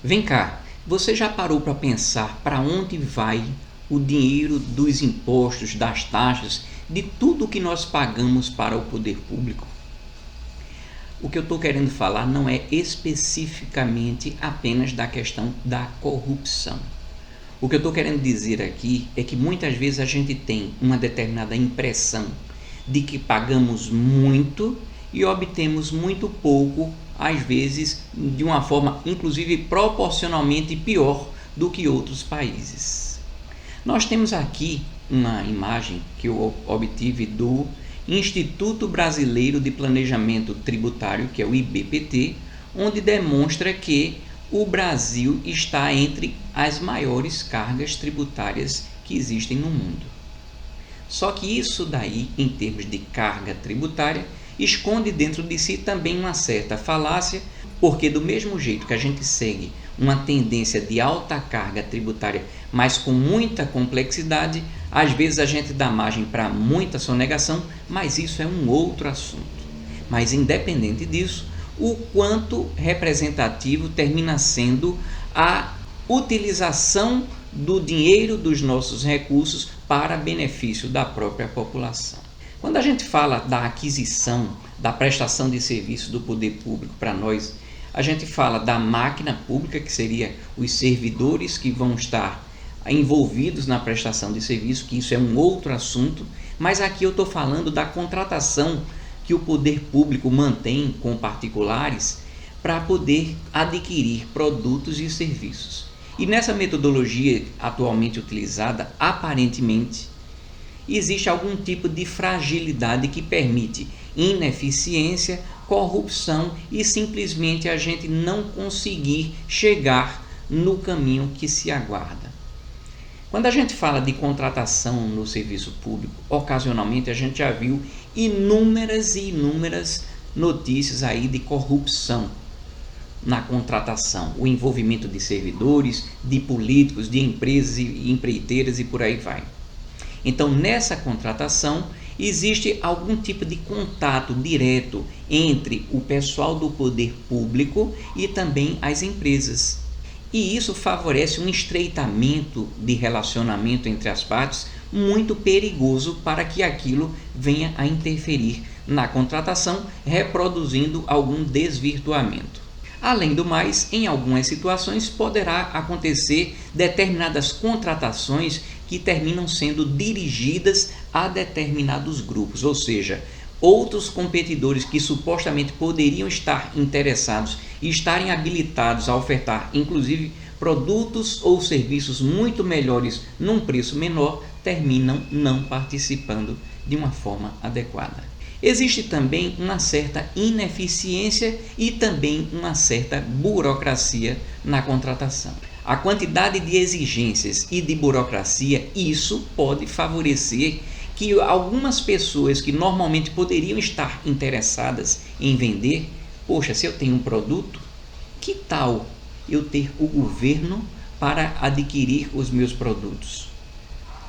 Vem cá, você já parou para pensar para onde vai o dinheiro dos impostos, das taxas, de tudo que nós pagamos para o poder público? O que eu estou querendo falar não é especificamente apenas da questão da corrupção. O que eu estou querendo dizer aqui é que muitas vezes a gente tem uma determinada impressão de que pagamos muito e obtemos muito pouco, às vezes de uma forma inclusive proporcionalmente pior do que outros países. Nós temos aqui uma imagem que eu obtive do Instituto Brasileiro de Planejamento Tributário, que é o IBPT, onde demonstra que o Brasil está entre as maiores cargas tributárias que existem no mundo. Só que isso daí, em termos de carga tributária, esconde dentro de si também uma certa falácia, porque do mesmo jeito que a gente segue uma tendência de alta carga tributária, mas com muita complexidade, às vezes a gente dá margem para muita sonegação, mas isso é um outro assunto. Mas independente disso, o quanto representativo termina sendo a utilização do dinheiro dos nossos recursos para benefício da própria população. Quando a gente fala da aquisição, da prestação de serviço do poder público para nós, a gente fala da máquina pública, que seria os servidores que vão estar envolvidos na prestação de serviço, que isso é um outro assunto, mas aqui eu estou falando da contratação que o poder público mantém com particulares para poder adquirir produtos e serviços. E nessa metodologia atualmente utilizada, aparentemente, existe algum tipo de fragilidade que permite ineficiência, corrupção e simplesmente a gente não conseguir chegar no caminho que se aguarda. Quando a gente fala de contratação no serviço público, ocasionalmente a gente já viu inúmeras e inúmeras notícias aí de corrupção na contratação, o envolvimento de servidores, de políticos, de empresas e empreiteiras e por aí vai. Então, nessa contratação, existe algum tipo de contato direto entre o pessoal do poder público e também as empresas. E isso favorece um estreitamento de relacionamento entre as partes muito perigoso para que aquilo venha a interferir na contratação, reproduzindo algum desvirtuamento. Além do mais, em algumas situações poderá acontecer determinadas contratações que terminam sendo dirigidas a determinados grupos, ou seja, outros competidores que supostamente poderiam estar interessados e estarem habilitados a ofertar, inclusive, produtos ou serviços muito melhores num preço menor, terminam não participando de uma forma adequada. Existe também uma certa ineficiência e também uma certa burocracia na contratação. A quantidade de exigências e de burocracia, isso pode favorecer que algumas pessoas que normalmente poderiam estar interessadas em vender, poxa, se eu tenho um produto, que tal eu ter o governo para adquirir os meus produtos?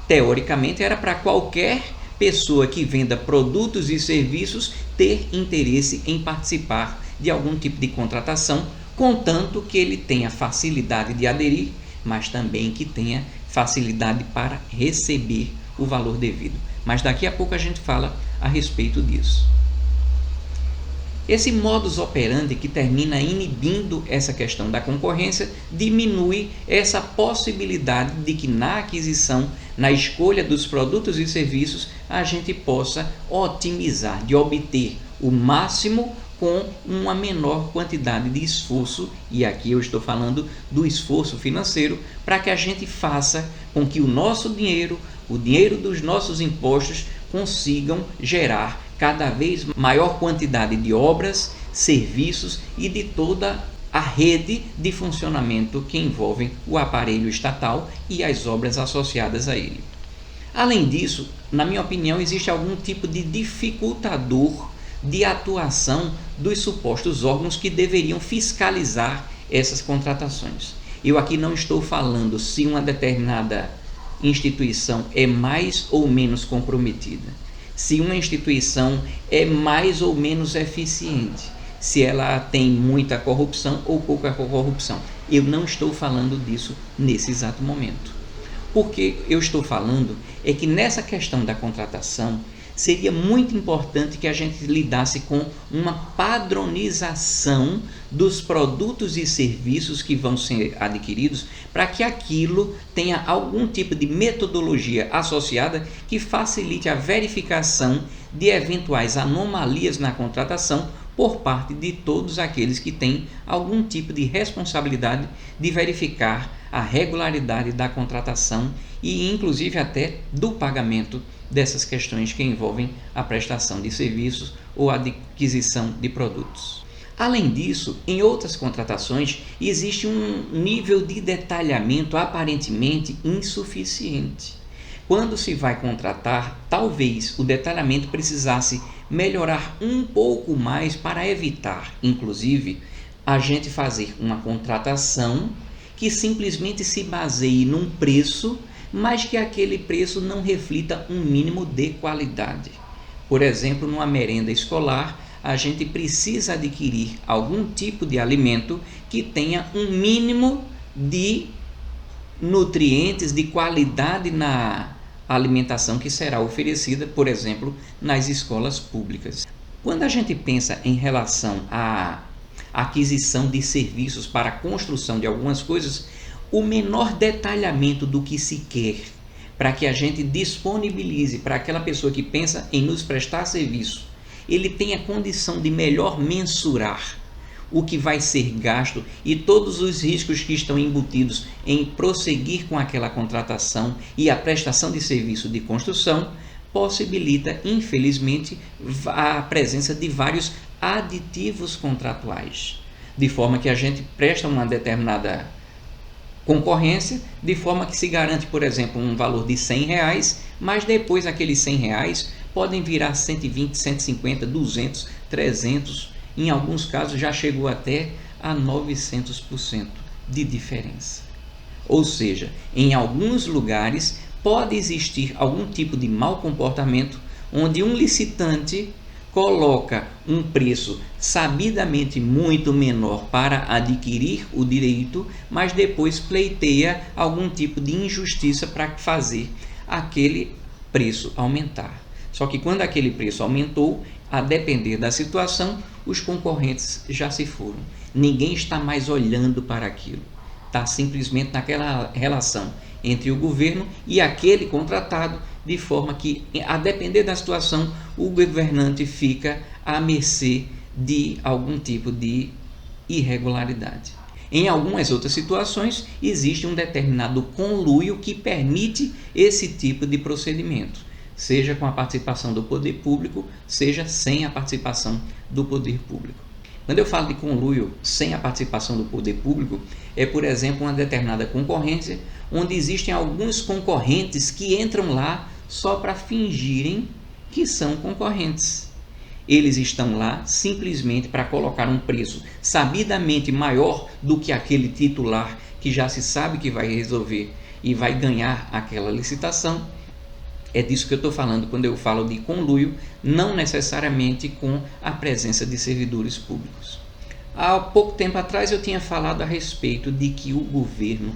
Teoricamente era para qualquer pessoa que venda produtos e serviços ter interesse em participar de algum tipo de contratação, contanto que ele tenha facilidade de aderir, mas também que tenha facilidade para receber o valor devido. Mas daqui a pouco a gente fala a respeito disso. Esse modus operandi que termina inibindo essa questão da concorrência diminui essa possibilidade de que na aquisição, na escolha dos produtos e serviços, a gente possa otimizar, de obter o máximo com uma menor quantidade de esforço, e aqui eu estou falando do esforço financeiro, para que a gente faça com que o nosso dinheiro, o dinheiro dos nossos impostos, consigam gerar cada vez maior quantidade de obras, serviços e de toda a rede de funcionamento que envolvem o aparelho estatal e as obras associadas a ele. Além disso, na minha opinião, existe algum tipo de dificultador de atuação dos supostos órgãos que deveriam fiscalizar essas contratações. Eu aqui não estou falando se uma determinada instituição é mais ou menos comprometida, se uma instituição é mais ou menos eficiente, se ela tem muita corrupção ou pouca corrupção. Eu não estou falando disso nesse exato momento. Porque eu estou falando é que nessa questão da contratação seria muito importante que a gente lidasse com uma padronização dos produtos e serviços que vão ser adquiridos, para que aquilo tenha algum tipo de metodologia associada que facilite a verificação de eventuais anomalias na contratação por parte de todos aqueles que têm algum tipo de responsabilidade de verificar a regularidade da contratação e inclusive até do pagamento dessas questões que envolvem a prestação de serviços ou a adquisição de produtos. Além disso, em outras contratações existe um nível de detalhamento aparentemente insuficiente. Quando se vai contratar, talvez o detalhamento precisasse melhorar um pouco mais para evitar, inclusive, a gente fazer uma contratação que simplesmente se baseie num preço, mas que aquele preço não reflita um mínimo de qualidade. Por exemplo, numa merenda escolar, a gente precisa adquirir algum tipo de alimento que tenha um mínimo de nutrientes, de qualidade na alimentação que será oferecida, por exemplo, nas escolas públicas. Quando a gente pensa em relação à aquisição de serviços para a construção de algumas coisas, o menor detalhamento do que se quer para que a gente disponibilize para aquela pessoa que pensa em nos prestar serviço, ele tenha condição de melhor mensurar o que vai ser gasto e todos os riscos que estão embutidos em prosseguir com aquela contratação e a prestação de serviço de construção, possibilita, infelizmente, a presença de vários aditivos contratuais, de forma que a gente presta uma determinada concorrência, de forma que se garante, por exemplo, um valor de R$100, mas depois aqueles R$100 podem virar 120, 150, 200, 300, em alguns casos já chegou até a 900% de diferença. Ou seja, em alguns lugares pode existir algum tipo de mau comportamento onde um licitante coloca um preço sabidamente muito menor para adquirir o direito, mas depois pleiteia algum tipo de injustiça para fazer aquele preço aumentar. Só que quando aquele preço aumentou, a depender da situação, os concorrentes já se foram. Ninguém está mais olhando para aquilo. Está simplesmente naquela relação entre o governo e aquele contratado, de forma que, a depender da situação, o governante fica à mercê de algum tipo de irregularidade. Em algumas outras situações, existe um determinado conluio que permite esse tipo de procedimento, seja com a participação do poder público, seja sem a participação do poder público. Quando eu falo de conluio sem a participação do poder público, é, por exemplo, uma determinada concorrência, onde existem alguns concorrentes que entram lá só para fingirem que são concorrentes. Eles estão lá simplesmente para colocar um preço sabidamente maior do que aquele titular que já se sabe que vai resolver e vai ganhar aquela licitação. É disso que eu estou falando quando eu falo de conluio, não necessariamente com a presença de servidores públicos. Há pouco tempo atrás eu tinha falado a respeito de que o governo,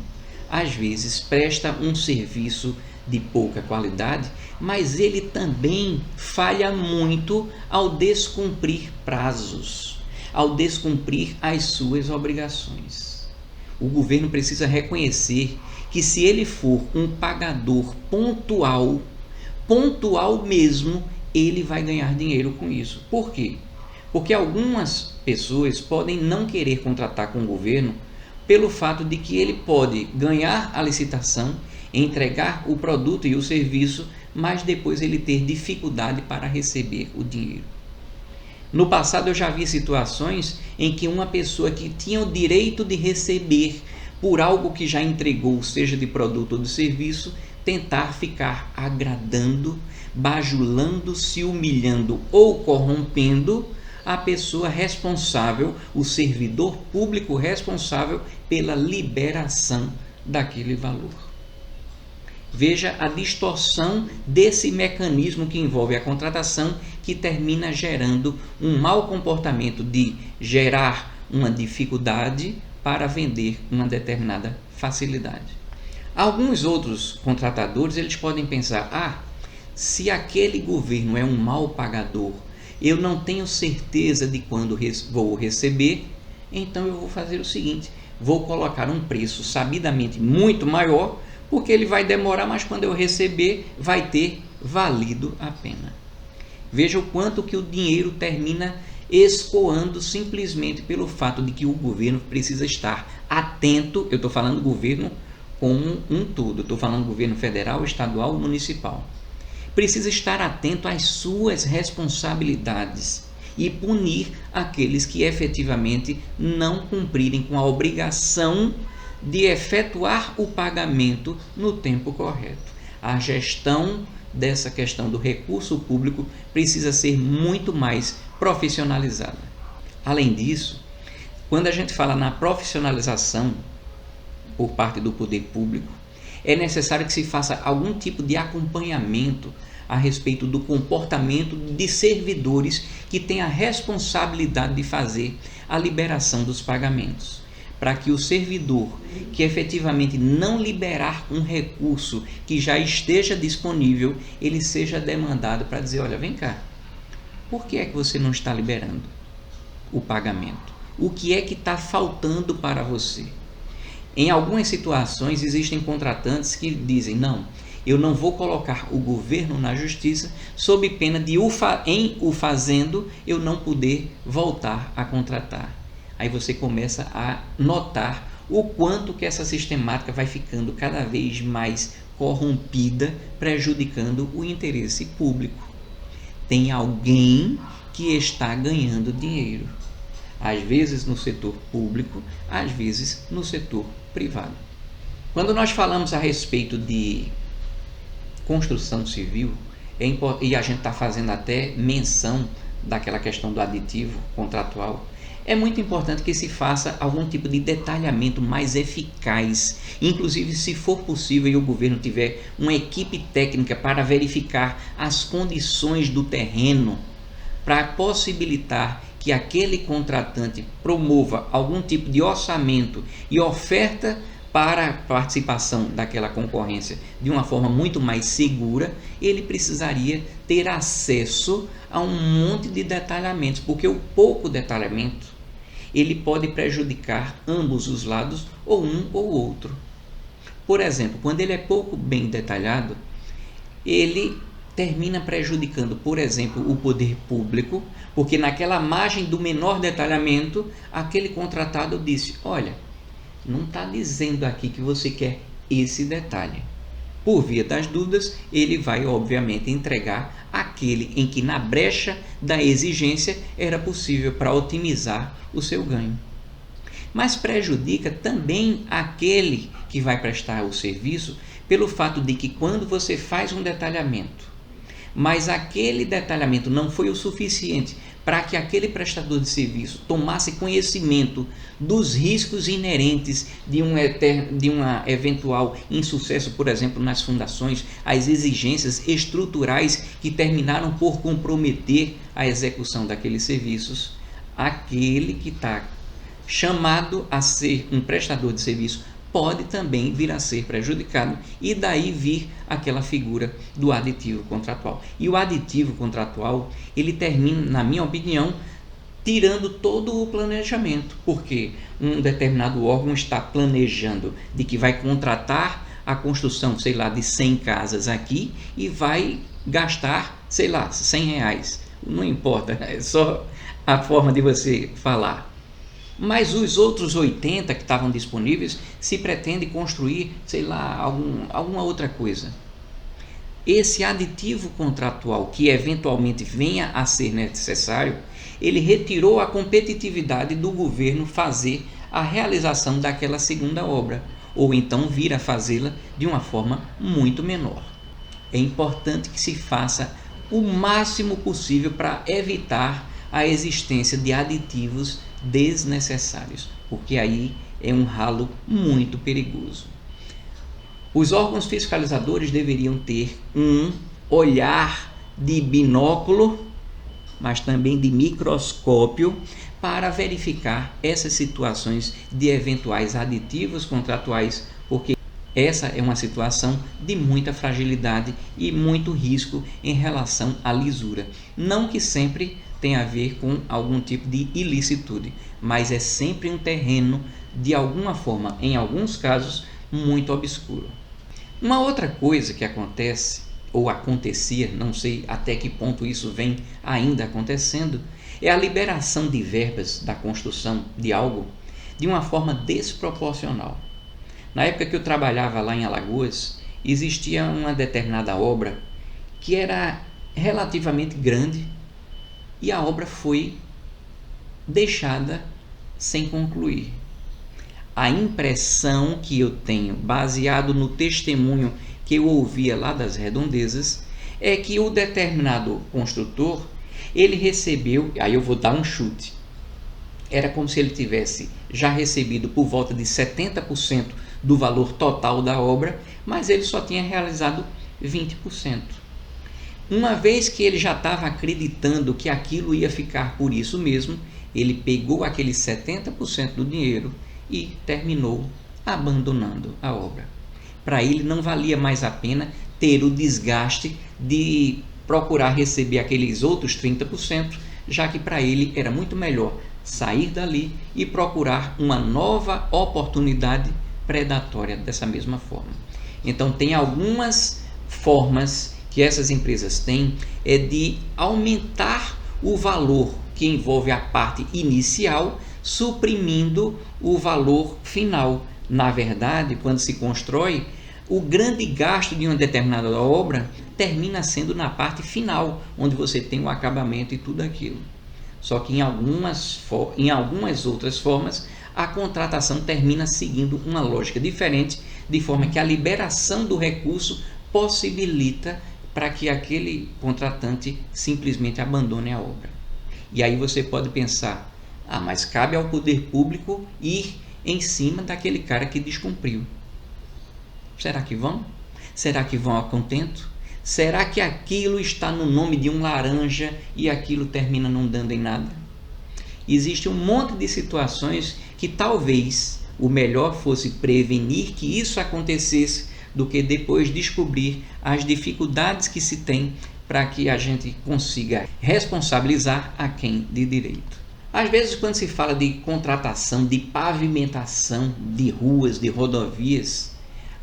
às vezes, presta um serviço de pouca qualidade, mas ele também falha muito ao descumprir prazos, ao descumprir as suas obrigações. O governo precisa reconhecer que se ele for um pagador pontual mesmo, ele vai ganhar dinheiro com isso. Por quê? Porque algumas pessoas podem não querer contratar com o governo pelo fato de que ele pode ganhar a licitação, entregar o produto e o serviço, mas depois ele ter dificuldade para receber o dinheiro. No passado eu já vi situações em que uma pessoa que tinha o direito de receber por algo que já entregou, seja de produto ou de serviço, tentar ficar agradando, bajulando, se humilhando ou corrompendo a pessoa responsável, o servidor público responsável pela liberação daquele valor. Veja a distorção desse mecanismo que envolve a contratação, que termina gerando um mau comportamento de gerar uma dificuldade para vender uma determinada facilidade. Alguns outros contratadores, eles podem pensar, se aquele governo é um mau pagador, eu não tenho certeza de quando vou receber, então eu vou fazer o seguinte, vou colocar um preço sabidamente muito maior, porque ele vai demorar, mas quando eu receber, vai ter valido a pena. Veja o quanto que o dinheiro termina escoando simplesmente pelo fato de que o governo precisa estar atento, eu estou falando governo como um todo, estou falando governo federal, estadual, municipal. Precisa estar atento às suas responsabilidades e punir aqueles que efetivamente não cumprirem com a obrigação de efetuar o pagamento no tempo correto. A gestão dessa questão do recurso público precisa ser muito mais profissionalizada. Além disso, quando a gente fala na profissionalização por parte do poder público, é necessário que se faça algum tipo de acompanhamento a respeito do comportamento de servidores que têm a responsabilidade de fazer a liberação dos pagamentos, para que o servidor que efetivamente não liberar um recurso que já esteja disponível, ele seja demandado para dizer, olha, vem cá, por que é que você não está liberando o pagamento? O que é que está faltando para você? Em algumas situações existem contratantes que dizem, não, eu não vou colocar o governo na justiça sob pena de em o fazendo eu não poder voltar a contratar. Aí você começa a notar o quanto que essa sistemática vai ficando cada vez mais corrompida, prejudicando o interesse público. Tem alguém que está ganhando dinheiro, às vezes no setor público, às vezes no setor privado. Quando nós falamos a respeito de construção civil, e a gente está fazendo até menção daquela questão do aditivo contratual, é muito importante que se faça algum tipo de detalhamento mais eficaz, inclusive se for possível e o governo tiver uma equipe técnica para verificar as condições do terreno, para possibilitar que aquele contratante promova algum tipo de orçamento e oferta para a participação daquela concorrência de uma forma muito mais segura, ele precisaria ter acesso a um monte de detalhamentos, porque o pouco detalhamento ele pode prejudicar ambos os lados, ou um ou outro. Por exemplo, quando ele é pouco bem detalhado, ele termina prejudicando, por exemplo, o poder público, porque naquela margem do menor detalhamento, aquele contratado disse, olha, não está dizendo aqui que você quer esse detalhe. Por via das dúvidas, ele vai obviamente entregar aquele em que na brecha da exigência era possível para otimizar o seu ganho. Mas prejudica também aquele que vai prestar o serviço pelo fato de que quando você faz um detalhamento, mas aquele detalhamento não foi o suficiente para que aquele prestador de serviço tomasse conhecimento dos riscos inerentes de uma eventual insucesso, por exemplo, nas fundações, as exigências estruturais que terminaram por comprometer a execução daqueles serviços, aquele que está chamado a ser um prestador de serviço pode também vir a ser prejudicado e daí vir aquela figura do aditivo contratual. E o aditivo contratual, ele termina, na minha opinião, tirando todo o planejamento, porque um determinado órgão está planejando de que vai contratar a construção, sei lá, de 100 casas aqui e vai gastar, sei lá, R$100. Não importa, é só a forma de você falar. Mas os outros 80 que estavam disponíveis se pretende construir, sei lá, alguma outra coisa. Esse aditivo contratual que eventualmente venha a ser necessário, ele retirou a competitividade do governo fazer a realização daquela segunda obra, ou então vir a fazê-la de uma forma muito menor. É importante que se faça o máximo possível para evitar a existência de aditivos desnecessários, porque aí é um ralo muito perigoso. Os órgãos fiscalizadores deveriam ter um olhar de binóculo mas também de microscópio, para verificar essas situações de eventuais aditivos contratuais, porque essa é uma situação de muita fragilidade e muito risco em relação à lisura. Não que sempre tenha a ver com algum tipo de ilicitude, mas é sempre um terreno, de alguma forma, em alguns casos, muito obscuro. Uma outra coisa que acontece, ou acontecia, não sei até que ponto isso vem ainda acontecendo, é a liberação de verbas da construção de algo de uma forma desproporcional. Na época que eu trabalhava lá em Alagoas, existia uma determinada obra que era relativamente grande e a obra foi deixada sem concluir. A impressão que eu tenho, baseado no testemunho que eu ouvia lá das redondezas, é que o determinado construtor, ele recebeu, aí eu vou dar um chute, era como se ele tivesse já recebido por volta de 70% do valor total da obra, mas ele só tinha realizado 20%. Uma vez que ele já estava acreditando que aquilo ia ficar por isso mesmo, ele pegou aqueles 70% do dinheiro e terminou abandonando a obra. Para ele não valia mais a pena ter o desgaste de procurar receber aqueles outros 30%, já que para ele era muito melhor sair dali e procurar uma nova oportunidade predatória dessa mesma forma. Então tem algumas formas que essas empresas têm de aumentar o valor que envolve a parte inicial, suprimindo o valor final. Na verdade, quando se constrói, o grande gasto de uma determinada obra termina sendo na parte final, onde você tem o acabamento e tudo aquilo. Só que em algumas outras formas, a contratação termina seguindo uma lógica diferente, de forma que a liberação do recurso possibilita para que aquele contratante simplesmente abandone a obra. E aí você pode pensar, mas cabe ao poder público ir em cima daquele cara que descumpriu. Será que vão? Será que vão a contento? Será que aquilo está no nome de um laranja e aquilo termina não dando em nada? Existe um monte de situações que talvez o melhor fosse prevenir que isso acontecesse do que depois descobrir as dificuldades que se tem para que a gente consiga responsabilizar a quem de direito. Às vezes, quando se fala de contratação, de pavimentação de ruas, de rodovias,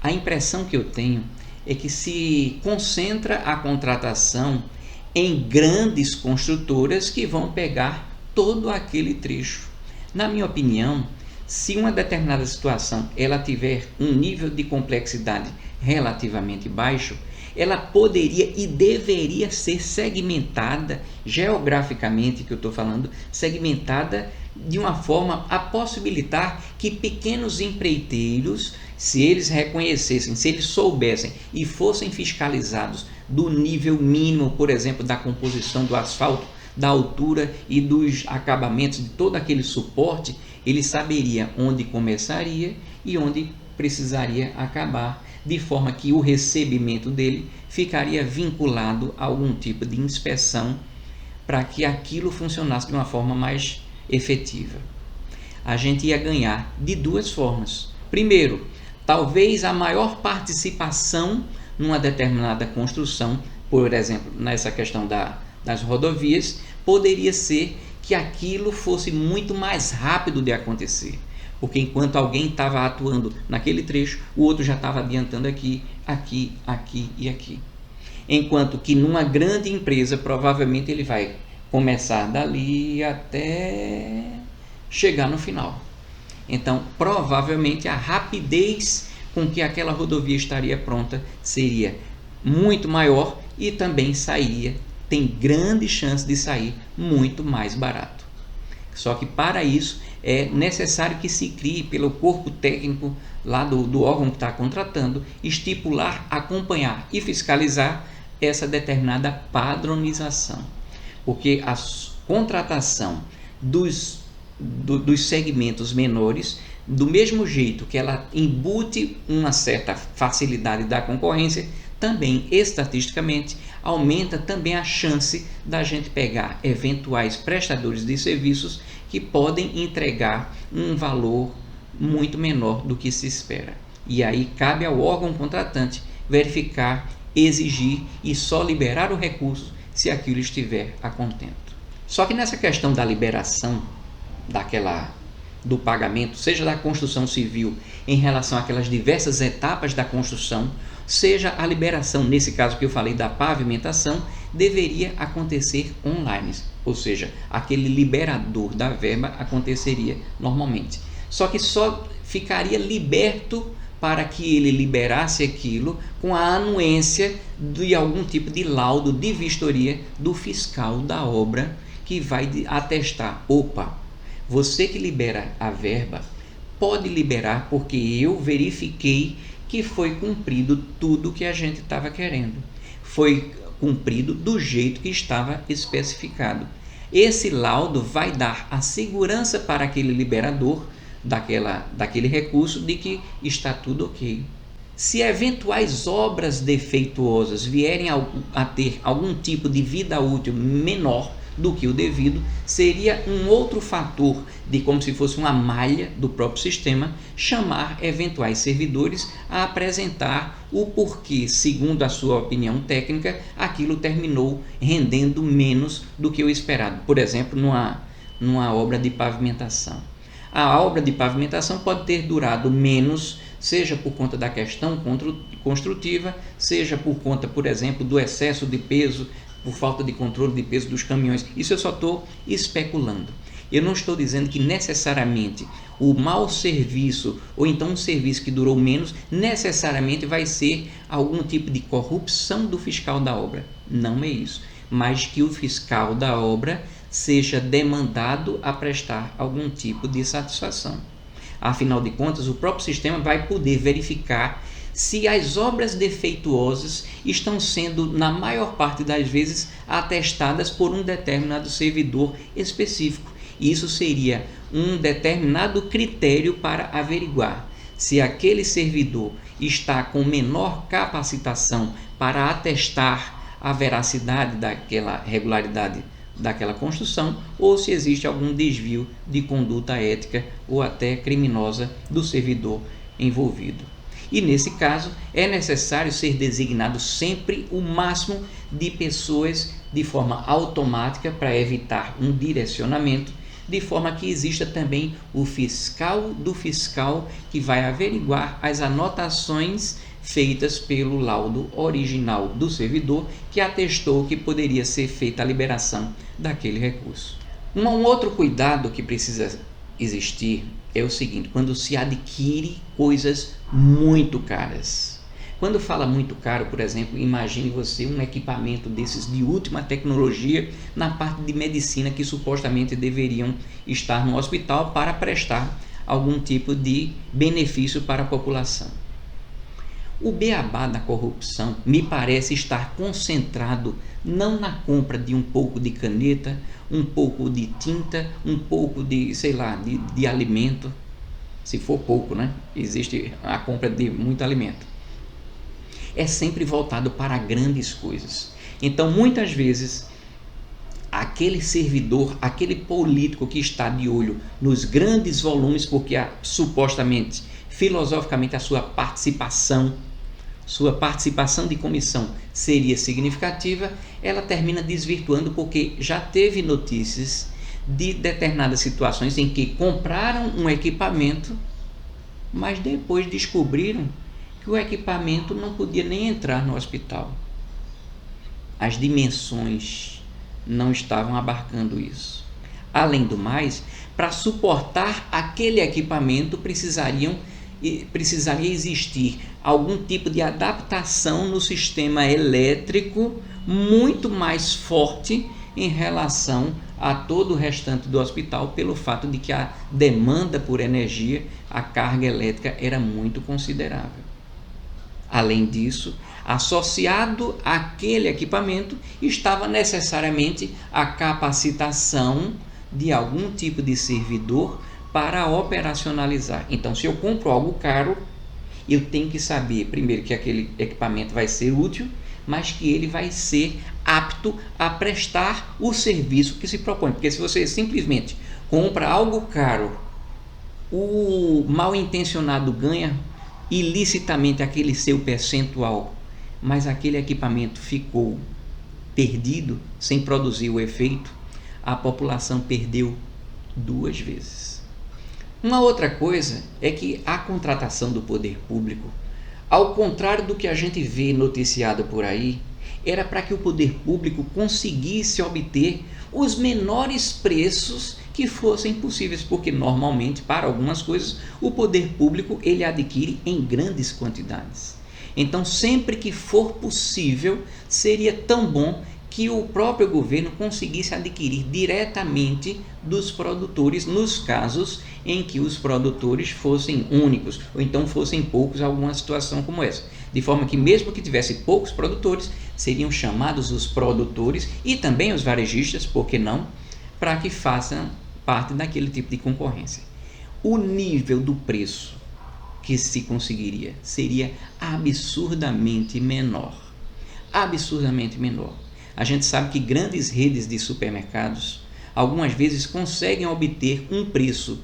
a impressão que eu tenho é que se concentra a contratação em grandes construtoras que vão pegar todo aquele trecho. Na minha opinião, se uma determinada situação ela tiver um nível de complexidade relativamente baixo, ela poderia e deveria ser segmentada geograficamente, que eu estou falando, segmentada de uma forma a possibilitar que pequenos empreiteiros, se eles reconhecessem, se eles soubessem e fossem fiscalizados do nível mínimo, por exemplo, da composição do asfalto, da altura e dos acabamentos, de todo aquele suporte, ele saberia onde começaria e onde precisaria acabar, de forma que o recebimento dele ficaria vinculado a algum tipo de inspeção para que aquilo funcionasse de uma forma mais efetiva. A gente ia ganhar de duas formas. Primeiro, talvez a maior participação numa determinada construção, por exemplo, nessa questão das rodovias, poderia ser que aquilo fosse muito mais rápido de acontecer. Porque enquanto alguém estava atuando naquele trecho, o outro já estava adiantando aqui, aqui, aqui e aqui. Enquanto que numa grande empresa, provavelmente ele vai começar dali até chegar no final. Então, provavelmente a rapidez com que aquela rodovia estaria pronta seria muito maior e também tem grande chance de sair muito mais barato. Só que para isso é necessário que se crie pelo corpo técnico lá do órgão que está contratando, estipular, acompanhar e fiscalizar essa determinada padronização. Porque a contratação dos segmentos menores, do mesmo jeito que ela embute uma certa facilidade da concorrência, também estatisticamente aumenta também a chance da gente pegar eventuais prestadores de serviços que podem entregar um valor muito menor do que se espera. E aí cabe ao órgão contratante verificar, exigir e só liberar o recurso se aquilo estiver a contento. Só que nessa questão da liberação do pagamento, seja da construção civil em relação àquelas diversas etapas da construção, seja a liberação, nesse caso que eu falei da pavimentação, deveria acontecer online, ou seja, aquele liberador da verba aconteceria normalmente. Só que só ficaria liberto para que ele liberasse aquilo com a anuência de algum tipo de laudo de vistoria do fiscal da obra, que vai atestar: opa, você que libera a verba pode liberar porque eu verifiquei que foi cumprido tudo que a gente estava querendo. Foi cumprido do jeito que estava especificado. Esse laudo vai dar a segurança para aquele liberador daquele recurso de que está tudo ok. Se eventuais obras defeituosas vierem a ter algum tipo de vida útil menor do que o devido, seria um outro fator de, como se fosse uma malha do próprio sistema, chamar eventuais servidores a apresentar o porquê, segundo a sua opinião técnica, aquilo terminou rendendo menos do que o esperado. Por exemplo, numa obra de pavimentação. A obra de pavimentação pode ter durado menos, seja por conta da questão construtiva, seja por conta, por exemplo, do excesso de peso, por falta de controle de peso dos caminhões. Isso eu só estou especulando. Eu não estou dizendo que necessariamente o mau serviço, ou então um serviço que durou menos, necessariamente vai ser algum tipo de corrupção do fiscal da obra. Não é isso. Mas que o fiscal da obra seja demandado a prestar algum tipo de satisfação. Afinal de contas, o próprio sistema vai poder verificar se as obras defeituosas estão sendo, na maior parte das vezes, atestadas por um determinado servidor específico. Isso seria um determinado critério para averiguar se aquele servidor está com menor capacitação para atestar a veracidade daquela regularidade daquela construção, ou se existe algum desvio de conduta ética ou até criminosa do servidor envolvido. E nesse caso é necessário ser designado sempre o máximo de pessoas de forma automática para evitar um direcionamento, de forma que exista também o fiscal do fiscal que vai averiguar as anotações feitas pelo laudo original do servidor que atestou que poderia ser feita a liberação daquele recurso. Um outro cuidado que precisa existir é o seguinte: quando se adquire coisas muito caras. Quando fala muito caro, por exemplo, imagine você um equipamento desses de última tecnologia na parte de medicina que supostamente deveriam estar no hospital para prestar algum tipo de benefício para a população. O beabá da corrupção me parece estar concentrado não na compra de um pouco de caneta, um pouco de tinta, um pouco de, de alimento. Se for pouco, né? Existe a compra de muito alimento. É sempre voltado para grandes coisas. Então, muitas vezes, aquele servidor, aquele político que está de olho nos grandes volumes, porque supostamente, filosoficamente, a sua participação de comissão seria significativa, ela termina desvirtuando porque já teve notícias de determinadas situações em que compraram um equipamento, mas depois descobriram que o equipamento não podia nem entrar no hospital. As dimensões não estavam abarcando isso. Além do mais, para suportar aquele equipamento precisaria existir algum tipo de adaptação no sistema elétrico muito mais forte em relação a todo o restante do hospital, pelo fato de que a demanda por energia, a carga elétrica era muito considerável. Além disso, associado àquele equipamento estava necessariamente a capacitação de algum tipo de servidor para operacionalizar. Então, se eu compro algo caro eu tenho que saber, primeiro, que aquele equipamento vai ser útil, mas que ele vai ser apto a prestar o serviço que se propõe. Porque se você simplesmente compra algo caro, o mal intencionado ganha ilicitamente aquele seu percentual, mas aquele equipamento ficou perdido, sem produzir o efeito, a população perdeu duas vezes. Uma outra coisa é que a contratação do poder público, ao contrário do que a gente vê noticiado por aí, era para que o poder público conseguisse obter os menores preços que fossem possíveis, porque normalmente, para algumas coisas, o poder público ele adquire em grandes quantidades. Então, sempre que for possível, seria tão bom que o próprio governo conseguisse adquirir diretamente dos produtores, nos casos em que os produtores fossem únicos, ou então fossem poucos, alguma situação como essa. De forma que, mesmo que tivesse poucos produtores, seriam chamados os produtores e também os varejistas, por que não, para que façam parte daquele tipo de concorrência. O nível do preço que se conseguiria seria absurdamente menor. Absurdamente menor. A gente sabe que grandes redes de supermercados algumas vezes conseguem obter um preço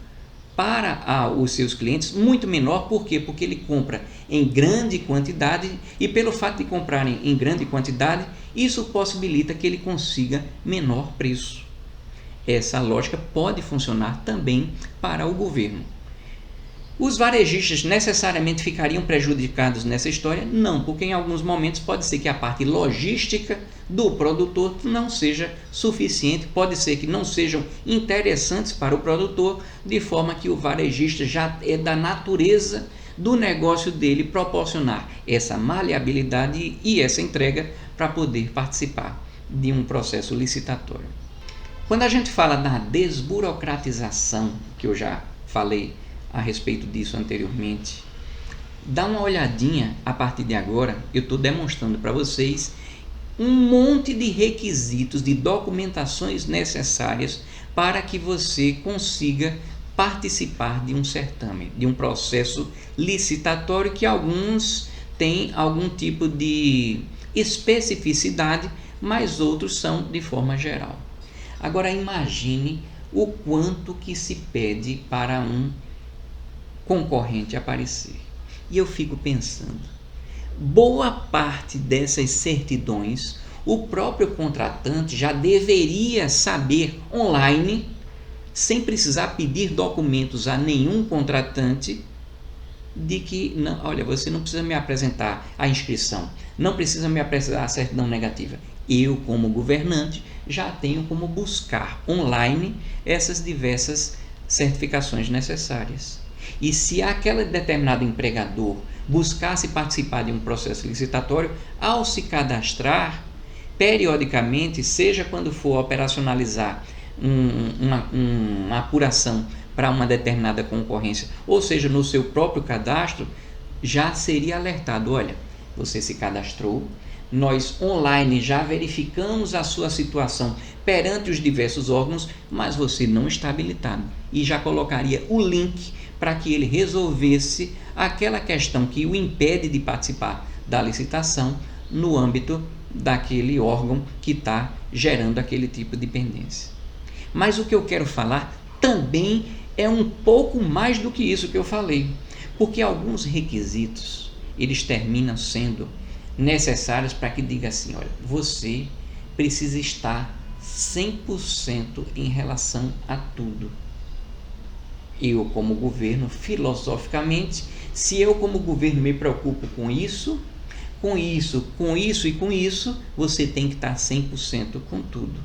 para os seus clientes muito menor. Por quê? Porque ele compra em grande quantidade e pelo fato de comprarem em grande quantidade, isso possibilita que ele consiga menor preço. Essa lógica pode funcionar também para o governo. Os varejistas necessariamente ficariam prejudicados nessa história? Não, porque em alguns momentos pode ser que a parte logística do produtor não seja suficiente, pode ser que não sejam interessantes para o produtor, de forma que o varejista já é da natureza do negócio dele proporcionar essa maleabilidade e essa entrega para poder participar de um processo licitatório. Quando a gente fala da desburocratização, que eu já falei a respeito disso anteriormente, dá uma olhadinha a partir de agora. Eu estou demonstrando para vocês um monte de requisitos, de documentações necessárias para que você consiga participar de um certame, de um processo licitatório, que alguns têm algum tipo de especificidade, mas outros são de forma geral. Agora imagine o quanto que se pede para um concorrente aparecer. E eu fico pensando, boa parte dessas certidões o próprio contratante já deveria saber online, sem precisar pedir documentos a nenhum contratante, de que, não, olha, você não precisa me apresentar a inscrição, não precisa me apresentar a certidão negativa. Eu, como governante, já tenho como buscar online essas diversas certificações necessárias. E se aquele determinado empregador buscasse participar de um processo licitatório, ao se cadastrar, periodicamente, seja quando for operacionalizar uma apuração para uma determinada concorrência, ou seja, no seu próprio cadastro, já seria alertado: olha, você se cadastrou, nós online já verificamos a sua situação perante os diversos órgãos, mas você não está habilitado. E já colocaria o link para que ele resolvesse aquela questão que o impede de participar da licitação no âmbito daquele órgão que está gerando aquele tipo de pendência. Mas o que eu quero falar também é um pouco mais do que isso que eu falei, porque alguns requisitos eles terminam sendo necessários para que diga assim: olha, você precisa estar 100% em relação a tudo. Eu, como governo, filosoficamente, se eu, como governo, me preocupo com isso, você tem que estar 100% com tudo.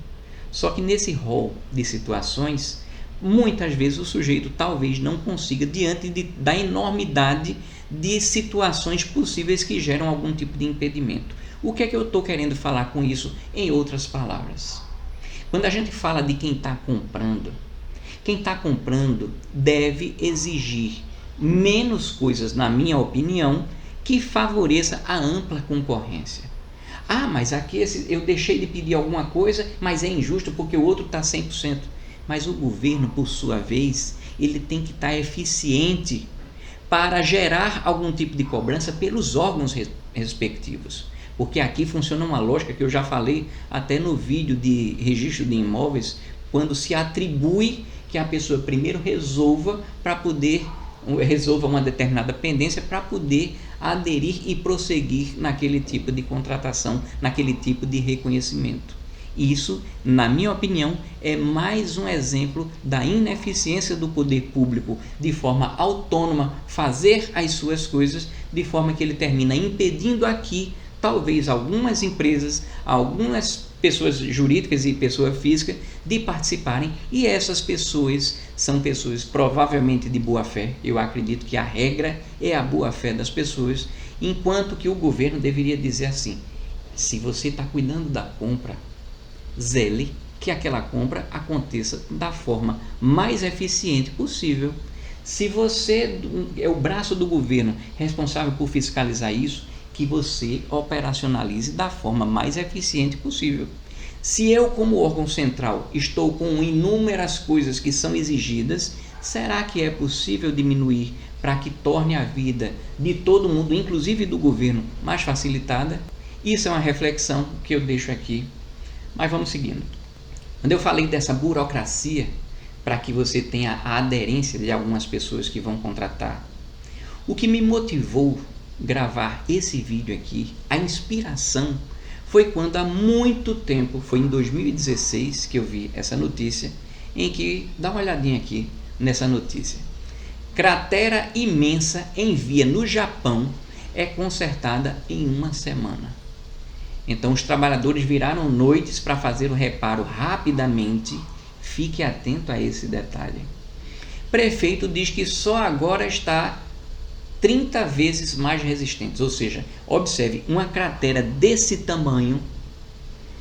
Só que nesse rol de situações, muitas vezes o sujeito talvez não consiga, diante da enormidade de situações possíveis que geram algum tipo de impedimento. O que é que eu estou querendo falar com isso, em outras palavras? Quando a gente fala de quem está comprando deve exigir menos coisas, na minha opinião, que favoreça a ampla concorrência. Ah, mas aqui eu deixei de pedir alguma coisa, mas é injusto porque o outro está 100%. Mas o governo, por sua vez, ele tem que estar eficiente para gerar algum tipo de cobrança pelos órgãos respectivos. Porque aqui funciona uma lógica que eu já falei até no vídeo de registro de imóveis, quando se atribui que a pessoa primeiro resolva uma determinada pendência para poder aderir e prosseguir naquele tipo de contratação, naquele tipo de reconhecimento. Isso, na minha opinião, é mais um exemplo da ineficiência do poder público de forma autônoma fazer as suas coisas, de forma que ele termina impedindo aqui, talvez, algumas empresas, algumas pessoas jurídicas e pessoa física de participarem, e essas pessoas são pessoas provavelmente de boa fé. Eu acredito que a regra é a boa fé das pessoas, enquanto que o governo deveria dizer assim: se você está cuidando da compra, zele que aquela compra aconteça da forma mais eficiente possível. Se você é o braço do governo responsável por fiscalizar isso, que você operacionalize da forma mais eficiente possível. Se eu, como órgão central, estou com inúmeras coisas que são exigidas, será que é possível diminuir para que torne a vida de todo mundo, inclusive do governo, mais facilitada? Isso é uma reflexão que eu deixo aqui. Mas vamos seguindo. Quando eu falei dessa burocracia, para que você tenha a aderência de algumas pessoas que vão contratar, o que me motivou gravar esse vídeo aqui, a inspiração, foi quando há muito tempo, foi em 2016 que eu vi essa notícia, em que, dá uma olhadinha aqui nessa notícia: cratera imensa em via no Japão é consertada em uma semana. Então os trabalhadores viraram noites para fazer o reparo rapidamente. Fique atento a esse detalhe. Prefeito diz que só agora está 30 vezes mais resistente. Ou seja, observe, uma cratera desse tamanho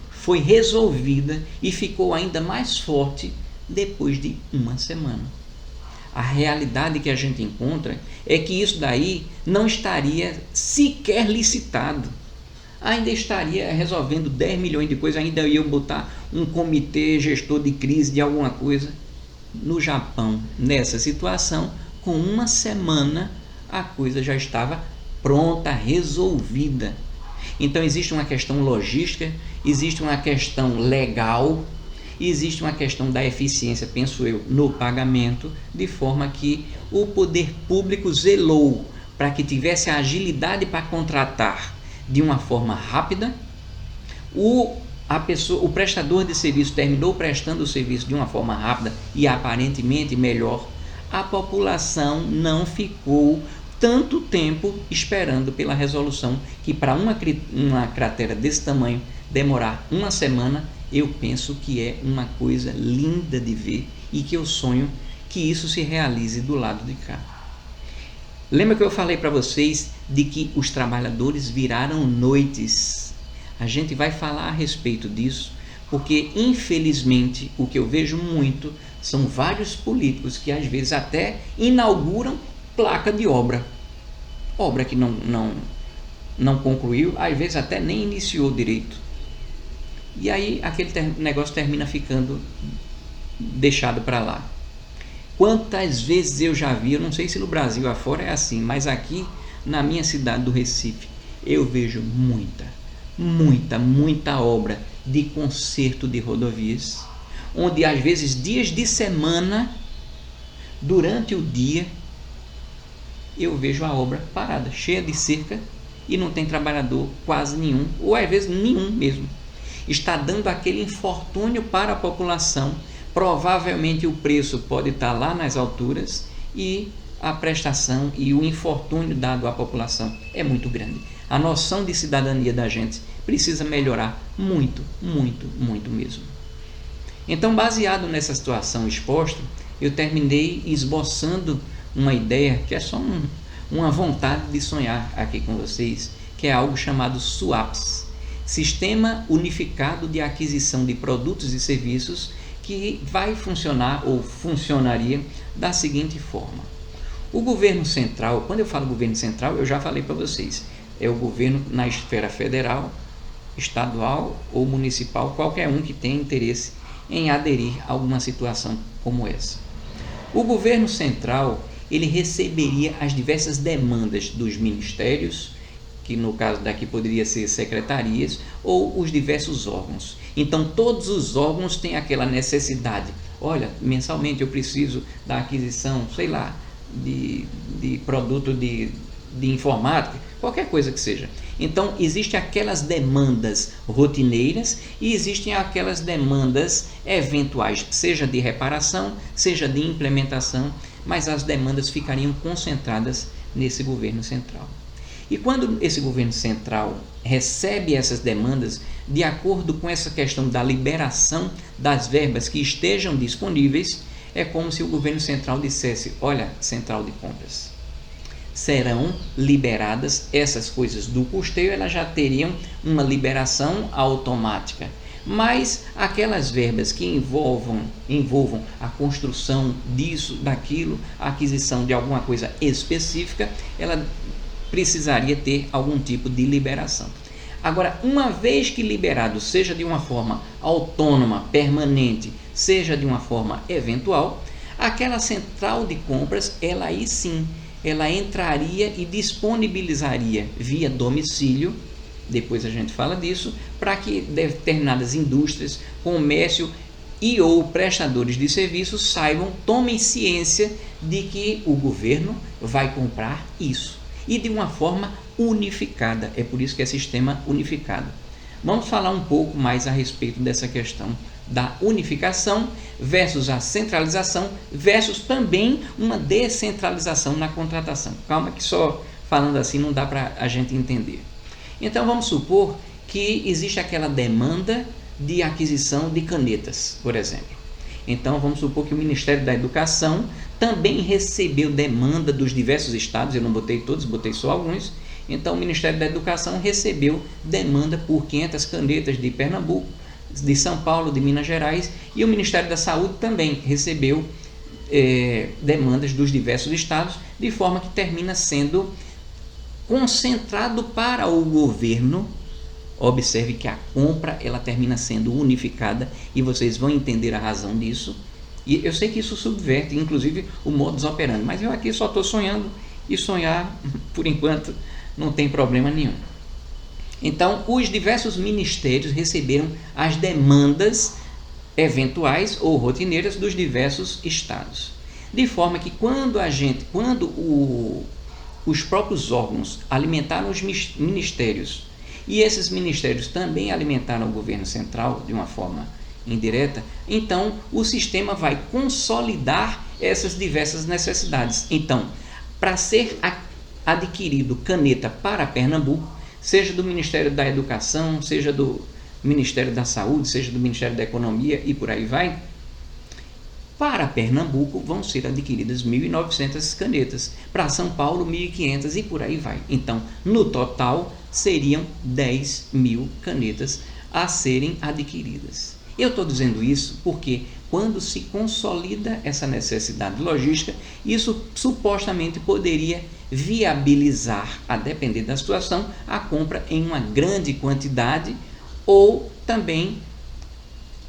foi resolvida e ficou ainda mais forte depois de uma semana. A realidade que a gente encontra é que isso daí não estaria sequer licitado. Ainda estaria resolvendo 10 milhões de coisas, ainda ia botar um comitê gestor de crise de alguma coisa. No Japão, nessa situação, com uma semana, a coisa já estava pronta, resolvida. Então existe uma questão logística, existe uma questão legal, existe uma questão da eficiência, penso eu, no pagamento, de forma que o poder público zelou para que tivesse a agilidade para contratar de uma forma rápida. O prestador de serviço terminou prestando o serviço de uma forma rápida e aparentemente melhor. A população não ficou tanto tempo esperando pela resolução, que para uma cratera desse tamanho demorar uma semana, eu penso que é uma coisa linda de ver e que eu sonho que isso se realize do lado de cá. Lembra que eu falei para vocês de que os trabalhadores viraram noites? A gente vai falar a respeito disso, porque infelizmente o que eu vejo muito são vários políticos que às vezes até inauguram placa de obra que não concluiu, às vezes até nem iniciou direito. E aí aquele negócio termina ficando deixado para lá. Quantas vezes eu já vi, eu não sei se no Brasil afora é assim, mas aqui na minha cidade do Recife, eu vejo muita obra de conserto de rodovias, onde às vezes dias de semana, durante o dia, eu vejo a obra parada, cheia de cerca, e não tem trabalhador quase nenhum, ou às vezes nenhum mesmo. Está dando aquele infortúnio para a população. Provavelmente o preço pode estar lá nas alturas e a prestação e o infortúnio dado à população é muito grande. A noção de cidadania da gente precisa melhorar muito mesmo. Então, baseado nessa situação exposta, eu terminei esboçando uma ideia que é só uma vontade de sonhar aqui com vocês, que é algo chamado SUAPS, Sistema Unificado de Aquisição de Produtos e Serviços, que vai funcionar ou funcionaria da seguinte forma. O governo central, quando eu falo governo central, eu já falei para vocês, é o governo na esfera federal, estadual ou municipal, qualquer um que tenha interesse em aderir a alguma situação como essa. O governo central, ele receberia as diversas demandas dos ministérios, que no caso daqui poderia ser secretarias, ou os diversos órgãos. Então todos os órgãos têm aquela necessidade. Olha, mensalmente eu preciso da aquisição, sei lá, de produto de informática, qualquer coisa que seja. Então existem aquelas demandas rotineiras e existem aquelas demandas eventuais, seja de reparação, seja de implementação, mas as demandas ficariam concentradas nesse governo central. E quando esse governo central recebe essas demandas, de acordo com essa questão da liberação das verbas que estejam disponíveis, é como se o governo central dissesse: olha, central de compras, serão liberadas essas coisas do custeio, elas já teriam uma liberação automática. Mas aquelas verbas que envolvam a construção disso, daquilo, a aquisição de alguma coisa específica, ela precisaria ter algum tipo de liberação. Agora, uma vez que liberado, seja de uma forma autônoma, permanente, seja de uma forma eventual, aquela central de compras, ela aí sim, ela entraria e disponibilizaria via domicílio, depois a gente fala disso, para que determinadas indústrias, comércio e ou prestadores de serviços saibam, tomem ciência de que o governo vai comprar isso. E de uma forma unificada, é por isso que é sistema unificado. Vamos falar um pouco mais a respeito dessa questão da unificação versus a centralização versus também uma descentralização na contratação. Calma que só falando assim não dá para a gente entender. Então vamos supor que existe aquela demanda de aquisição de canetas, por exemplo. Então vamos supor que o Ministério da Educação também recebeu demanda dos diversos estados, eu não botei todos, botei só alguns. Então o Ministério da Educação recebeu demanda por 500 canetas de Pernambuco, de São Paulo, de Minas Gerais, e o Ministério da Saúde também recebeu demandas dos diversos estados, de forma que termina sendo concentrado para o governo. Observe que a compra ela termina sendo unificada e vocês vão entender a razão disso. E eu sei que isso subverte, inclusive, o modus operandi, mas eu aqui só estou sonhando e sonhar, por enquanto, não tem problema nenhum. Então, os diversos ministérios receberam as demandas eventuais ou rotineiras dos diversos estados. De forma que quando os próprios órgãos alimentaram os ministérios e esses ministérios também alimentaram o governo central de uma forma indireta, então o sistema vai consolidar essas diversas necessidades. Então, para ser adquirido caneta para Pernambuco, seja do Ministério da Educação, seja do Ministério da Saúde, seja do Ministério da Economia e por aí vai, para Pernambuco vão ser adquiridas 1.900 canetas, para São Paulo 1.500 e por aí vai. Então, no total, seriam 10.000 canetas a serem adquiridas. Eu estou dizendo isso porque quando se consolida essa necessidade logística, isso supostamente poderia viabilizar, a depender da situação, a compra em uma grande quantidade ou também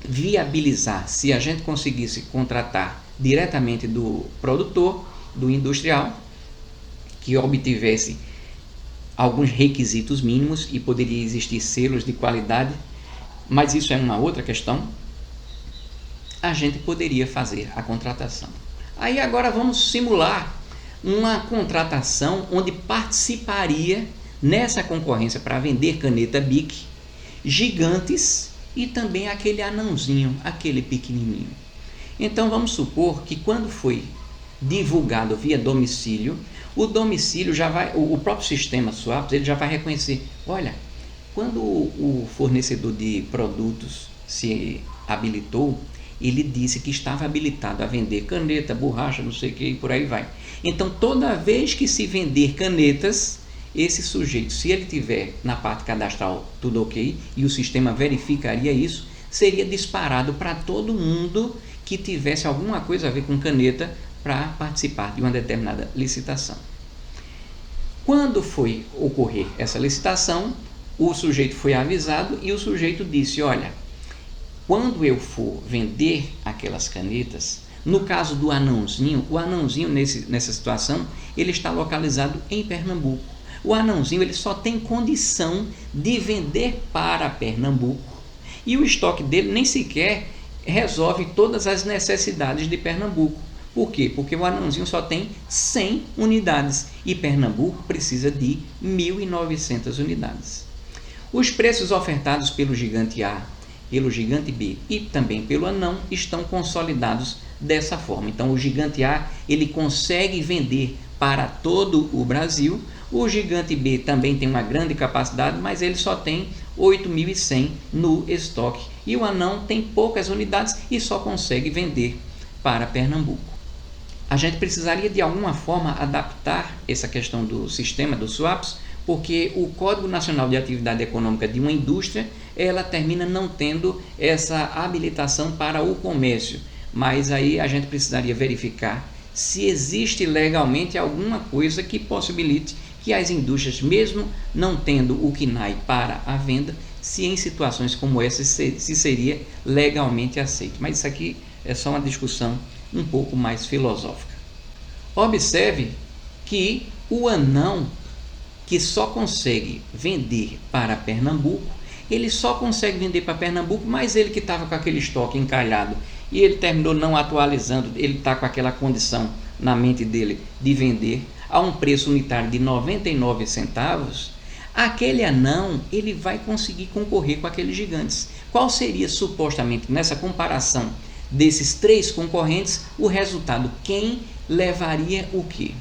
viabilizar, se a gente conseguisse contratar diretamente do produtor, do industrial, que obtivesse alguns requisitos mínimos e poderia existir selos de qualidade, mas isso é uma outra questão, a gente poderia fazer a contratação. Aí agora vamos simular uma contratação onde participaria nessa concorrência para vender caneta Bic gigantes e também aquele anãozinho, aquele pequenininho. Então vamos supor que quando foi divulgado via domicílio, o domicílio já vai, o próprio sistema Swaps, ele já vai reconhecer, olha, quando o fornecedor de produtos se habilitou, ele disse que estava habilitado a vender caneta, borracha, não sei o que, e por aí vai. Então toda vez que se vender canetas, esse sujeito, se ele tiver na parte cadastral tudo ok, e o sistema verificaria isso, seria disparado para todo mundo que tivesse alguma coisa a ver com caneta para participar de uma determinada licitação. Quando foi ocorrer essa licitação, o sujeito foi avisado e o sujeito disse, olha, quando eu for vender aquelas canetas, No caso do Anãozinho, o Anãozinho nessa situação, ele está localizado em Pernambuco. O Anãozinho ele só tem condição de vender para Pernambuco e o estoque dele nem sequer resolve todas as necessidades de Pernambuco. Por quê? Porque o Anãozinho só tem 100 unidades e Pernambuco precisa de 1.900 unidades. Os preços ofertados pelo gigante A, pelo gigante B e também pelo Anão estão consolidados dessa forma. Então o gigante A ele consegue vender para todo o Brasil, o gigante B também tem uma grande capacidade, mas ele só tem 8.100 no estoque e o Anão tem poucas unidades e só consegue vender para Pernambuco. A gente precisaria de alguma forma adaptar essa questão do sistema dos swaps, porque o Código Nacional de Atividade Econômica de uma indústria, ela termina não tendo essa habilitação para o comércio, mas aí a gente precisaria verificar se existe legalmente alguma coisa que possibilite que as indústrias, mesmo não tendo o KNAI para a venda, se em situações como essa se seria legalmente aceito. Mas isso aqui é só uma discussão um pouco mais filosófica. Observe que o Anão, que só consegue vender para Pernambuco, ele só consegue vender para Pernambuco, mas ele que estava com aquele estoque encalhado e ele terminou não atualizando, ele está com aquela condição na mente dele de vender a um preço unitário de 99 centavos, aquele Anão ele vai conseguir concorrer com aqueles gigantes. Qual seria supostamente nessa comparação desses três concorrentes o resultado? Quem levaria o quê?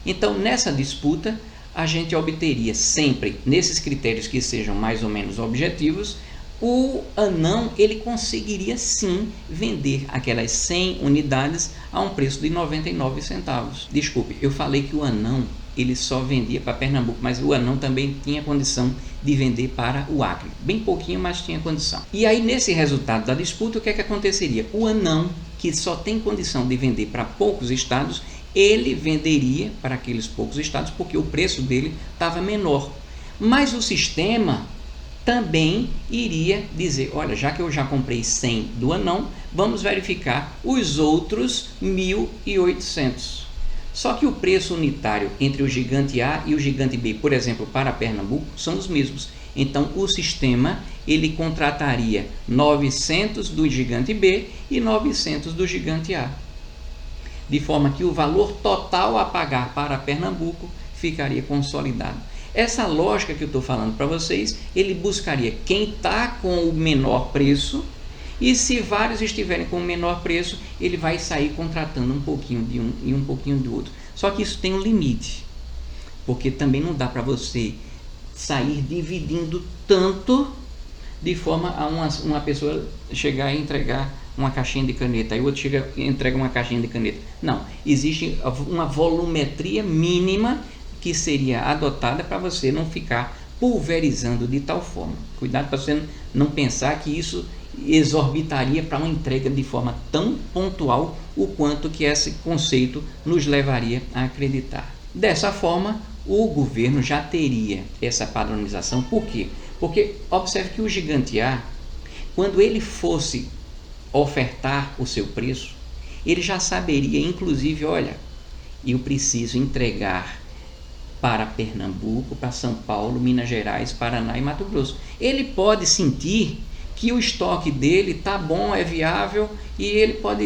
Então nessa disputa a gente obteria sempre, nesses critérios que sejam mais ou menos objetivos, o Anão ele conseguiria sim vender aquelas 100 unidades a um preço de 99 centavos. Desculpe, eu falei que o Anão ele só vendia para Pernambuco, mas o Anão também tinha condição de vender para o Acre. Bem pouquinho, mas tinha condição. E aí nesse resultado da disputa, o que é que aconteceria? O Anão, que só tem condição de vender para poucos estados, ele venderia para aqueles poucos estados porque o preço dele estava menor. Mas o sistema também iria dizer, olha, já que eu já comprei 100 do Anão, vamos verificar os outros 1.800. Só que o preço unitário entre o gigante A e o gigante B, por exemplo, para Pernambuco, são os mesmos. Então o sistema ele contrataria 900 do gigante B e 900 do gigante A. De forma que o valor total a pagar para Pernambuco ficaria consolidado. Essa lógica que eu estou falando para vocês, ele buscaria quem está com o menor preço, e se vários estiverem com o menor preço, ele vai sair contratando um pouquinho de um e um pouquinho do outro. Só que isso tem um limite, porque também não dá para você sair dividindo tanto de forma a uma pessoa chegar e entregar uma caixinha de caneta, aí o outro chega e entrega uma caixinha de caneta. Não, existe uma volumetria mínima que seria adotada para você não ficar pulverizando de tal forma. Cuidado para você não pensar que isso exorbitaria para uma entrega de forma tão pontual o quanto que esse conceito nos levaria a acreditar. Dessa forma, o governo já teria essa padronização. Por quê? Porque observe que o gigante A, quando ele fosse ofertar o seu preço, ele já saberia, inclusive, olha, eu preciso entregar para Pernambuco, para São Paulo, Minas Gerais, Paraná e Mato Grosso. Ele pode sentir que o estoque dele está bom, é viável, e ele pode,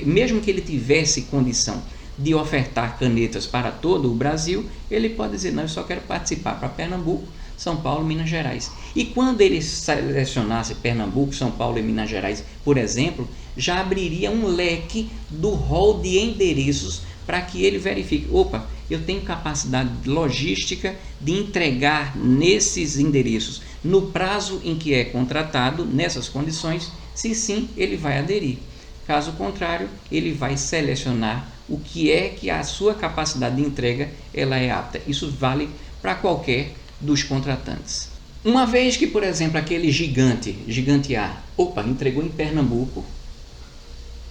mesmo que ele tivesse condição de ofertar canetas para todo o Brasil, ele pode dizer, não, eu só quero participar para Pernambuco, São Paulo, Minas Gerais. E quando ele selecionasse Pernambuco, São Paulo e Minas Gerais, por exemplo, já abriria um leque do rol de endereços para que ele verifique, opa, eu tenho capacidade logística de entregar nesses endereços no prazo em que é contratado, nessas condições. Se sim, ele vai aderir. Caso contrário, ele vai selecionar o que é que a sua capacidade de entrega ela é apta. Isso vale para qualquer dos contratantes. Uma vez que, por exemplo, aquele gigante A, entregou em Pernambuco,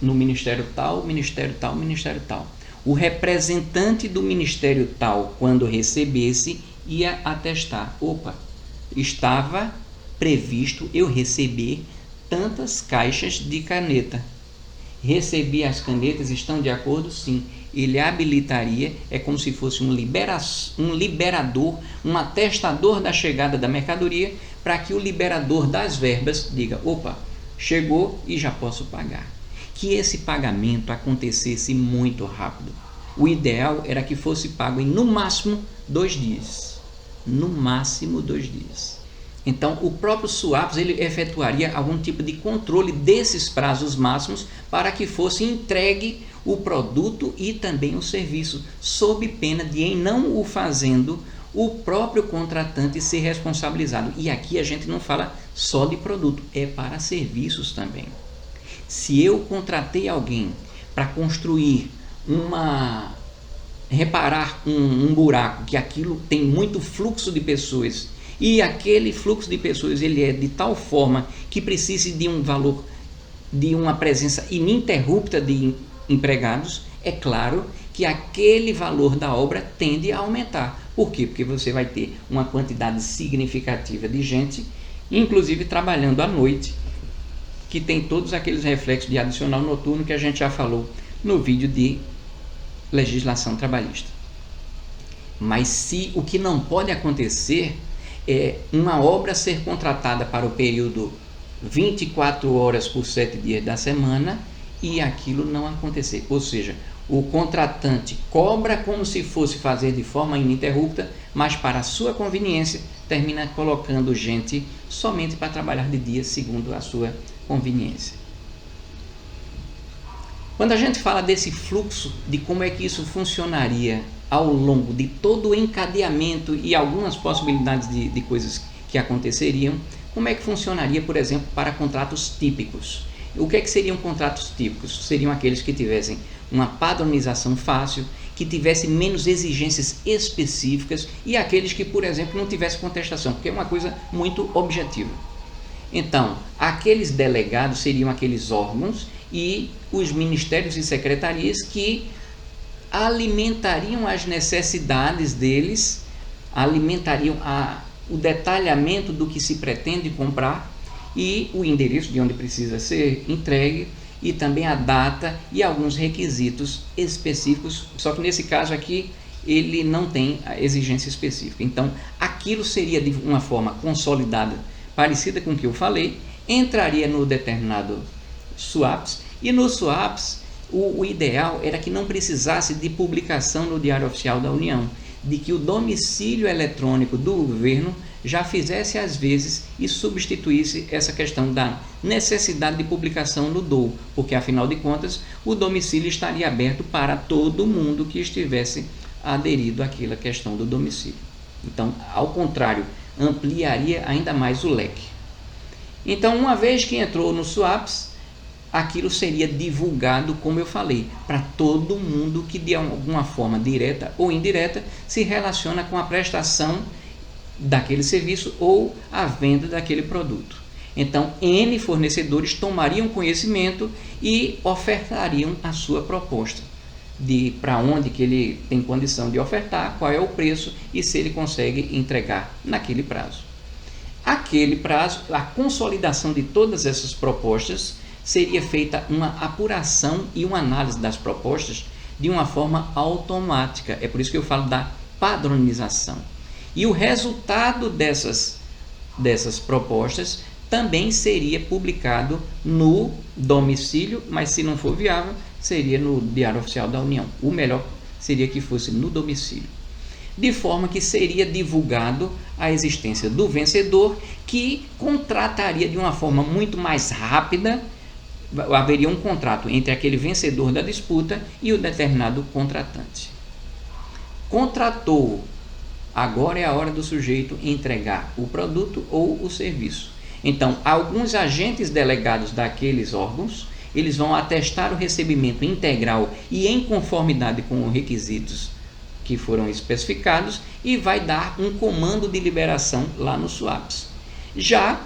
no ministério tal, ministério tal, ministério tal. O representante do ministério tal, quando recebesse, ia atestar, estava previsto eu receber tantas caixas de caneta. recebi as canetas, estão de acordo? Sim. Ele habilitaria, é como se fosse um liberador, um atestador da chegada da mercadoria, para que o liberador das verbas diga, opa, chegou e já posso pagar. Que esse pagamento acontecesse muito rápido. O ideal era que fosse pago em no máximo 2 dias. No máximo 2 dias. Então, o próprio SUAPS ele efetuaria algum tipo de controle desses prazos máximos para que fosse entregue o produto e também o serviço, sob pena de, em não o fazendo, o próprio contratante ser responsabilizado. E aqui a gente não fala só de produto, é para serviços também. Se eu contratei alguém para construir reparar um buraco, que aquilo tem muito fluxo de pessoas, e aquele fluxo de pessoas ele é de tal forma que precise de um valor, de uma presença ininterrupta de empregados, é claro que aquele valor da obra tende a aumentar. Por quê? Porque você vai ter uma quantidade significativa de gente, inclusive trabalhando à noite, que tem todos aqueles reflexos de adicional noturno que a gente já falou no vídeo de legislação trabalhista. Mas se o que não pode acontecer é uma obra ser contratada para o período 24 horas por 7 dias da semana e aquilo não acontecer. Ou seja, o contratante cobra como se fosse fazer de forma ininterrupta, mas para a sua conveniência termina colocando gente somente para trabalhar de dia segundo a sua conveniência. Quando a gente fala desse fluxo, de como é que isso funcionaria ao longo de todo o encadeamento e algumas possibilidades de coisas que aconteceriam, como é que funcionaria, por exemplo, para contratos típicos? O que é que seriam contratos típicos? Seriam aqueles que tivessem uma padronização fácil, que tivessem menos exigências específicas e aqueles que, por exemplo, não tivessem contestação, porque é uma coisa muito objetiva. Então, aqueles delegados seriam aqueles órgãos e os ministérios e secretarias que alimentariam as necessidades deles, alimentariam o detalhamento do que se pretende comprar e o endereço de onde precisa ser entregue e também a data e alguns requisitos específicos, só que nesse caso aqui ele não tem a exigência específica. Então, aquilo seria de uma forma consolidada, parecida com o que eu falei, entraria no determinado SUAPS, e no SUAPS o ideal era que não precisasse de publicação no Diário Oficial da União, de que o domicílio eletrônico do governo já fizesse às vezes e substituísse essa questão da necessidade de publicação no DOU, porque afinal de contas o domicílio estaria aberto para todo mundo que estivesse aderido àquela questão do domicílio. Então, ao contrário, ampliaria ainda mais o leque. Então, uma vez que entrou no SUAPS, aquilo seria divulgado, como eu falei, para todo mundo que de alguma forma direta ou indireta se relaciona com a prestação daquele serviço ou a venda daquele produto. Então, N fornecedores tomariam conhecimento e ofertariam a sua proposta de para onde que ele tem condição de ofertar, qual é o preço e se ele consegue entregar naquele prazo. Aquele prazo, a consolidação de todas essas propostas, seria feita uma apuração e uma análise das propostas de uma forma automática. É por isso que eu falo da padronização. E o resultado dessas propostas também seria publicado no domicílio, mas se não for viável, seria no Diário Oficial da União. O melhor seria que fosse no domicílio. De forma que seria divulgado a existência do vencedor, que contrataria de uma forma muito mais rápida. Haveria um contrato entre aquele vencedor da disputa e o determinado contratante. Contratou, agora é a hora do sujeito entregar o produto ou o serviço. Então, alguns agentes delegados daqueles órgãos, eles vão atestar o recebimento integral e em conformidade com os requisitos que foram especificados e vai dar um comando de liberação lá no SUAPS. Já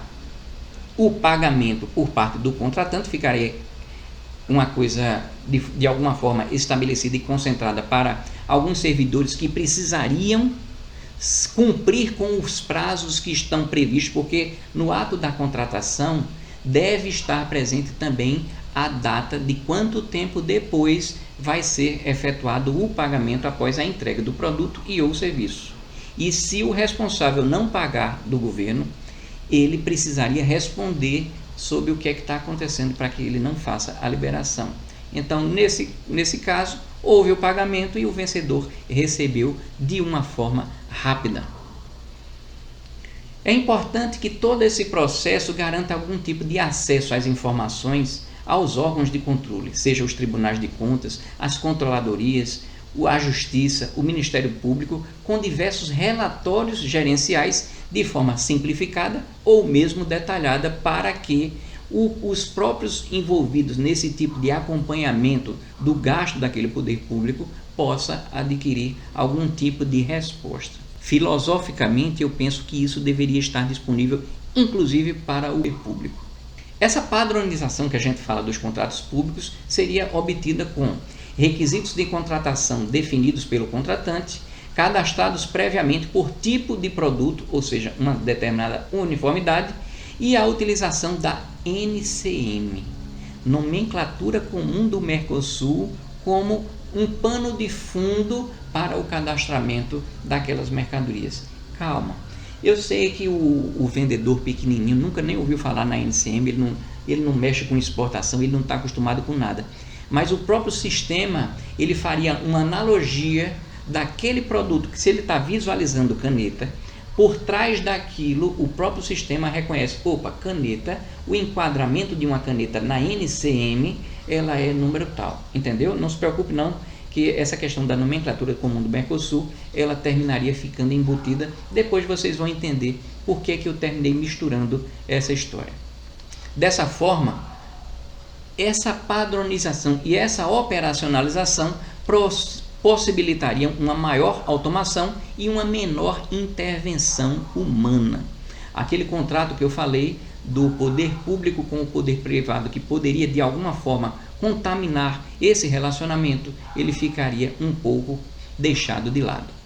o pagamento por parte do contratante ficaria uma coisa de alguma forma estabelecida e concentrada para alguns servidores que precisariam cumprir com os prazos que estão previstos, porque no ato da contratação deve estar presente também a data de quanto tempo depois vai ser efetuado o pagamento após a entrega do produto e ou serviço. E se o responsável não pagar do governo, ele precisaria responder sobre o que é que está acontecendo para que ele não faça a liberação. Então, nesse caso, houve o pagamento e o vencedor recebeu de uma forma rápida. É importante que todo esse processo garanta algum tipo de acesso às informações aos órgãos de controle, seja os tribunais de contas, as controladorias, a Justiça, o Ministério Público, com diversos relatórios gerenciais de forma simplificada ou mesmo detalhada para que os próprios envolvidos nesse tipo de acompanhamento do gasto daquele poder público possa adquirir algum tipo de resposta. Filosoficamente, eu penso que isso deveria estar disponível inclusive para o poder público. Essa padronização que a gente fala dos contratos públicos seria obtida com requisitos de contratação definidos pelo contratante, cadastrados previamente por tipo de produto, ou seja, uma determinada uniformidade, e a utilização da NCM, Nomenclatura Comum do Mercosul, como um pano de fundo para o cadastramento daquelas mercadorias. Calma, eu sei que o vendedor pequenininho nunca nem ouviu falar na NCM, ele não mexe com exportação, ele não está acostumado com nada. Mas o próprio sistema, ele faria uma analogia daquele produto, que se ele está visualizando caneta, por trás daquilo o próprio sistema reconhece, opa, caneta, o enquadramento de uma caneta na NCM, ela é número tal, entendeu? Não se preocupe não, que essa questão da nomenclatura comum do Mercosul, ela terminaria ficando embutida, depois vocês vão entender por que eu terminei misturando essa história. Dessa forma, essa padronização e essa operacionalização possibilitariam uma maior automação e uma menor intervenção humana. Aquele contrato que eu falei do poder público com o poder privado, que poderia de alguma forma contaminar esse relacionamento, ele ficaria um pouco deixado de lado.